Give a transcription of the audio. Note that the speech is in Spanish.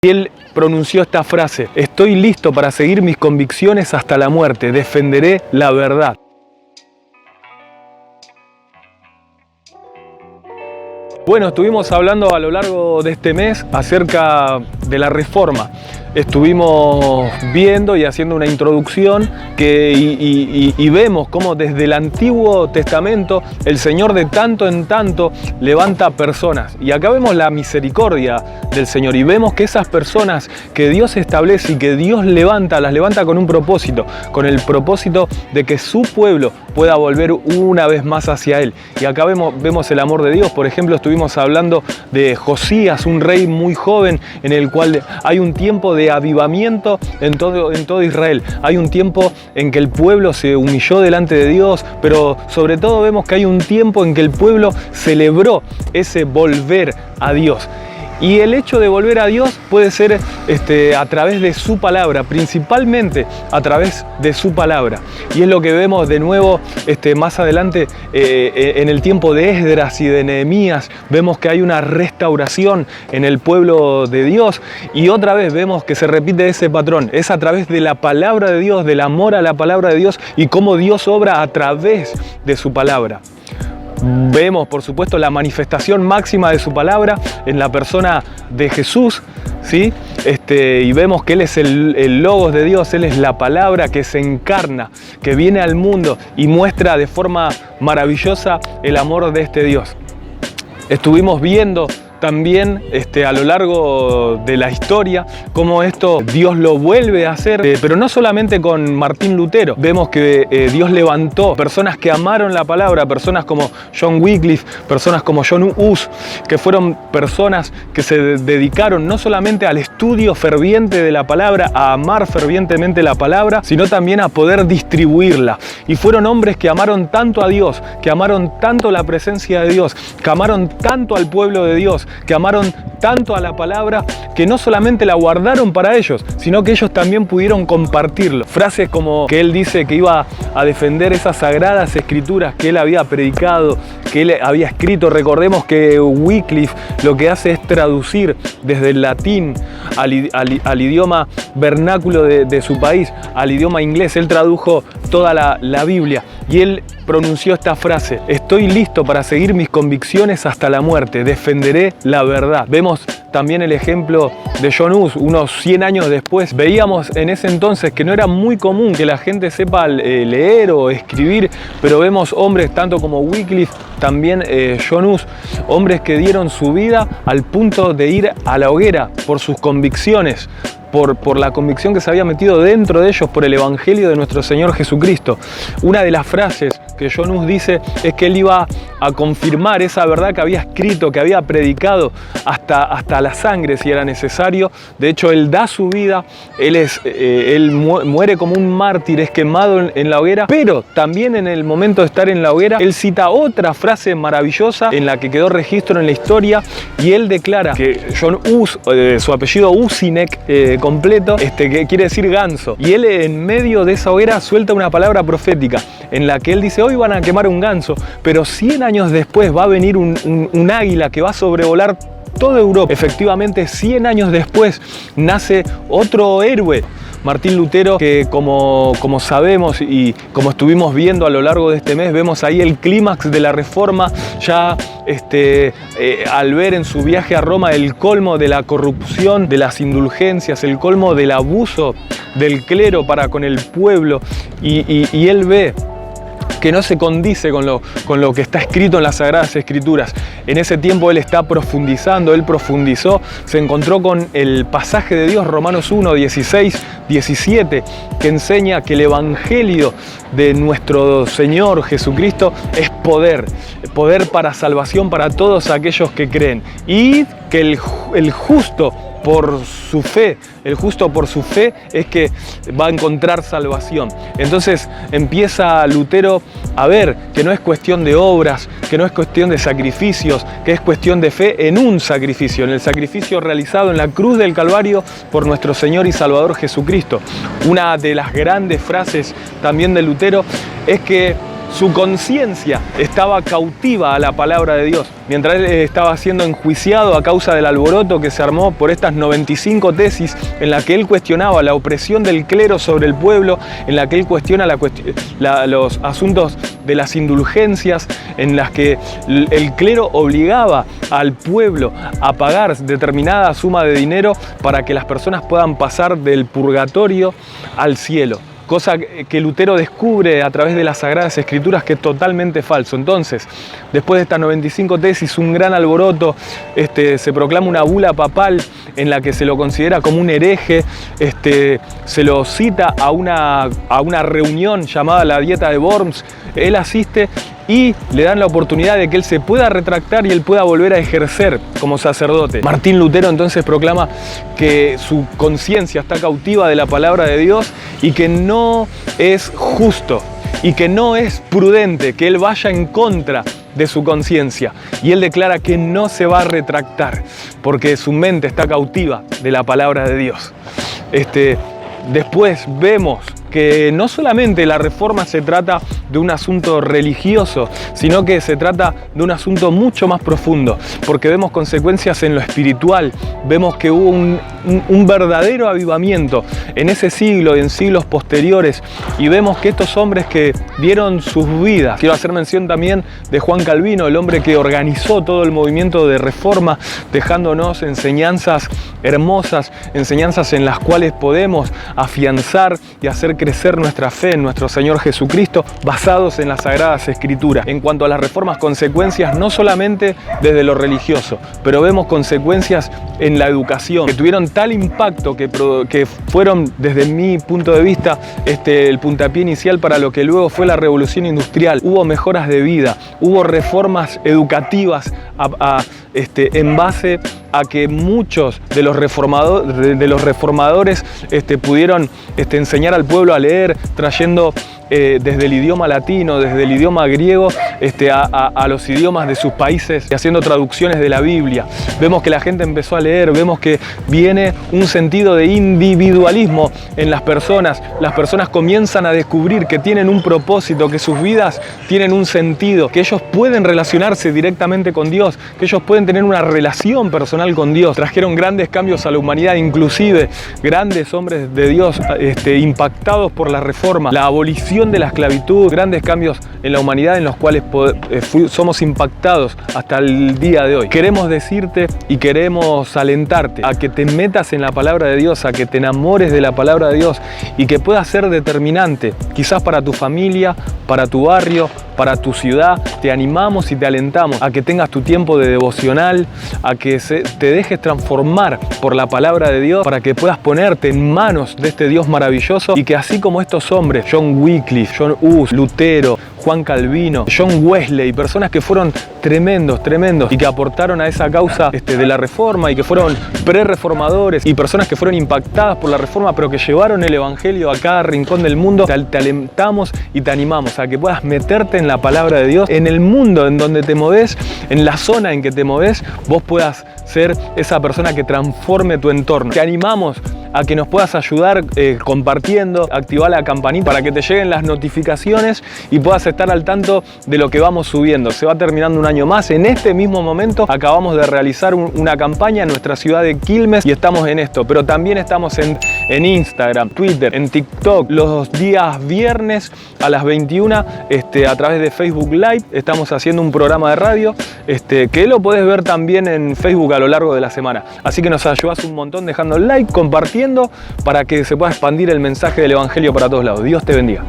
Y él pronunció esta frase: estoy listo para seguir mis convicciones hasta la muerte, defenderé la verdad. Bueno, estuvimos hablando a lo largo de este mes acerca de la Reforma. Estuvimos viendo y haciendo una introducción y vemos cómo desde el Antiguo Testamento el Señor de tanto en tanto levanta personas. Y acá vemos la misericordia del Señor y vemos que esas personas que Dios establece y que Dios levanta, las levanta con un propósito, con el propósito de que su pueblo pueda volver una vez más hacia Él. Y acá vemos el amor de Dios. Por ejemplo, estuvimos hablando de Josías, un rey muy joven en el cual hay un tiempo de avivamiento en todo Israel. Hay un tiempo en que el pueblo se humilló delante de Dios, pero sobre todo vemos que hay un tiempo en que el pueblo celebró ese volver a Dios. Y el hecho de volver a Dios puede ser a través de su palabra, principalmente a través de su palabra. Y es lo que vemos de nuevo más adelante en el tiempo de Esdras y de Nehemías. Vemos que hay una restauración en el pueblo de Dios y otra vez vemos que se repite ese patrón. Es a través de la palabra de Dios, del amor a la palabra de Dios y cómo Dios obra a través de su palabra. Vemos, por supuesto, la manifestación máxima de su palabra en la persona de Jesús, ¿sí? Y vemos que Él es el Logos de Dios, Él es la palabra que se encarna, que viene al mundo y muestra de forma maravillosa el amor de este Dios. Estuvimos viendo también a lo largo de la historia cómo esto Dios lo vuelve a hacer, pero no solamente con Martín Lutero. Vemos que Dios levantó personas que amaron la palabra, personas como John Wycliffe, personas como John Hus, que fueron personas que se dedicaron no solamente al estudio ferviente de la palabra, a amar fervientemente la palabra, sino también a poder distribuirla. Y fueron hombres que amaron tanto a Dios, que amaron tanto la presencia de Dios, que amaron tanto al pueblo de Dios, que amaron tanto a la palabra, que no solamente la guardaron para ellos, sino que ellos también pudieron compartirlo. Frases como que él dice que iba a defender esas sagradas escrituras que él había predicado, que él había escrito. Recordemos que Wycliffe lo que hace es traducir desde el latín al idioma vernáculo de su país, al idioma inglés. Él tradujo toda la Biblia y él pronunció esta frase: estoy listo para seguir mis convicciones hasta la muerte, defenderé la verdad. Vemos también el ejemplo de John Hus, unos 100 años después. Veíamos en ese entonces que no era muy común que la gente sepa leer o escribir, pero vemos hombres tanto como Wycliffe, también John Hus, hombres que dieron su vida al punto de ir a la hoguera por sus convicciones, por la convicción que se había metido dentro de ellos por el Evangelio de nuestro Señor Jesucristo. Una de las frases que John Hus dice es que él iba a confirmar esa verdad que había escrito, que había predicado hasta la sangre si era necesario. De hecho, él da su vida, él muere como un mártir, es quemado en la hoguera, pero también en el momento de estar en la hoguera, él cita otra frase maravillosa en la que quedó registro en la historia y él declara que John Hus, su apellido Husinek completo, que quiere decir ganso, y él en medio de esa hoguera suelta una palabra profética en la que él dice: hoy van a quemar un ganso, pero 100 años después va a venir un águila que va a sobrevolar toda Europa. Efectivamente, 100 años después nace otro héroe, Martín Lutero, que como sabemos y como estuvimos viendo a lo largo de este mes, vemos ahí el clímax de la Reforma, ya al ver en su viaje a Roma el colmo de la corrupción, de las indulgencias, el colmo del abuso del clero para con el pueblo, y él ve que no se condice con lo que está escrito en las Sagradas Escrituras. En ese tiempo él está profundizando, él profundizó, se encontró con el pasaje de Dios, Romanos 1, 16, 17, que enseña que el Evangelio de nuestro Señor Jesucristo es poder para salvación para todos aquellos que creen, y que el justo por su fe es que va a encontrar salvación. Entonces empieza Lutero a ver que no es cuestión de obras, que no es cuestión de sacrificios, que es cuestión de fe en un sacrificio, en el sacrificio realizado en la cruz del Calvario por nuestro Señor y Salvador Jesucristo. Una de las grandes frases también de Lutero es que su conciencia estaba cautiva a la palabra de Dios. Mientras él estaba siendo enjuiciado a causa del alboroto que se armó por estas 95 tesis en las que él cuestionaba la opresión del clero sobre el pueblo, en la que él cuestiona los asuntos de las indulgencias, en las que el clero obligaba al pueblo a pagar determinada suma de dinero para que las personas puedan pasar del purgatorio al cielo. Cosa que Lutero descubre a través de las Sagradas Escrituras que es totalmente falso. Entonces, después de estas 95 tesis, un gran alboroto, se proclama una bula papal en la que se lo considera como un hereje, se lo cita a una reunión llamada la Dieta de Worms. Él asiste y le dan la oportunidad de que él se pueda retractar y él pueda volver a ejercer como sacerdote. Martín Lutero entonces proclama que su conciencia está cautiva de la palabra de Dios y que no es justo y que no es prudente que él vaya en contra de su conciencia. Y él declara que no se va a retractar porque su mente está cautiva de la palabra de Dios. Después vemos que no solamente la reforma se trata de un asunto religioso, sino que se trata de un asunto mucho más profundo, porque vemos consecuencias en lo espiritual, vemos que hubo un verdadero avivamiento en ese siglo y en siglos posteriores, y vemos que estos hombres que dieron sus vidas, quiero hacer mención también de Juan Calvino, el hombre que organizó todo el movimiento de reforma, dejándonos enseñanzas hermosas, enseñanzas en las cuales podemos afianzar y hacer crecer nuestra fe en nuestro Señor Jesucristo, basados en las Sagradas Escrituras. En cuanto a las reformas, consecuencias no solamente desde lo religioso, pero vemos consecuencias en la educación, que tuvieron tal impacto que fueron, desde mi punto de vista, el puntapié inicial para lo que luego fue la Revolución Industrial. Hubo mejoras de vida, hubo reformas educativas en base a que muchos de los reformadores pudieron enseñar al pueblo a leer, trayendo desde el idioma latino, desde el idioma griego, a los idiomas de sus países y haciendo traducciones de la Biblia. Vemos que la gente empezó a leer, vemos que viene un sentido de individualismo en las personas comienzan a descubrir que tienen un propósito, que sus vidas tienen un sentido, que ellos pueden relacionarse directamente con Dios, que ellos pueden tener una relación personal con Dios. Trajeron grandes cambios a la humanidad, inclusive grandes hombres de Dios impactados por la reforma, la abolición de la esclavitud, grandes cambios en la humanidad en los cuales somos impactados hasta el día de hoy. Queremos decirte y queremos alentarte a que te metas en la palabra de Dios, a que te enamores de la palabra de Dios y que pueda ser determinante, quizás para tu familia, para tu barrio, para tu ciudad. Te animamos y te alentamos a que tengas tu tiempo de devocional, a que te dejes transformar por la palabra de Dios para que puedas ponerte en manos de este Dios maravilloso y que así como estos hombres, John Wycliffe, John Hus, Lutero, Juan Calvino, John Wesley, personas que fueron tremendos y que aportaron a esa causa de la reforma y que fueron pre-reformadores y personas que fueron impactadas por la reforma pero que llevaron el evangelio a cada rincón del mundo, te alentamos y te animamos a que puedas meterte en la palabra de Dios, en el mundo en donde te movés, en la zona en que te movés, vos puedas ser esa persona que transforme tu entorno. Te animamos a que nos puedas ayudar compartiendo, activar la campanita para que te lleguen las notificaciones y puedas estar al tanto de lo que vamos subiendo. Se va terminando un año más. En este mismo momento acabamos de realizar una campaña en nuestra ciudad de Quilmes y estamos en esto, pero también estamos en Instagram, Twitter, en TikTok, los días viernes a las 21 a través de Facebook Live. Estamos haciendo un programa de radio que lo podés ver también en Facebook a lo largo de la semana. Así que nos ayudás un montón dejando like, compartiendo para que se pueda expandir el mensaje del evangelio para todos lados. Dios te bendiga.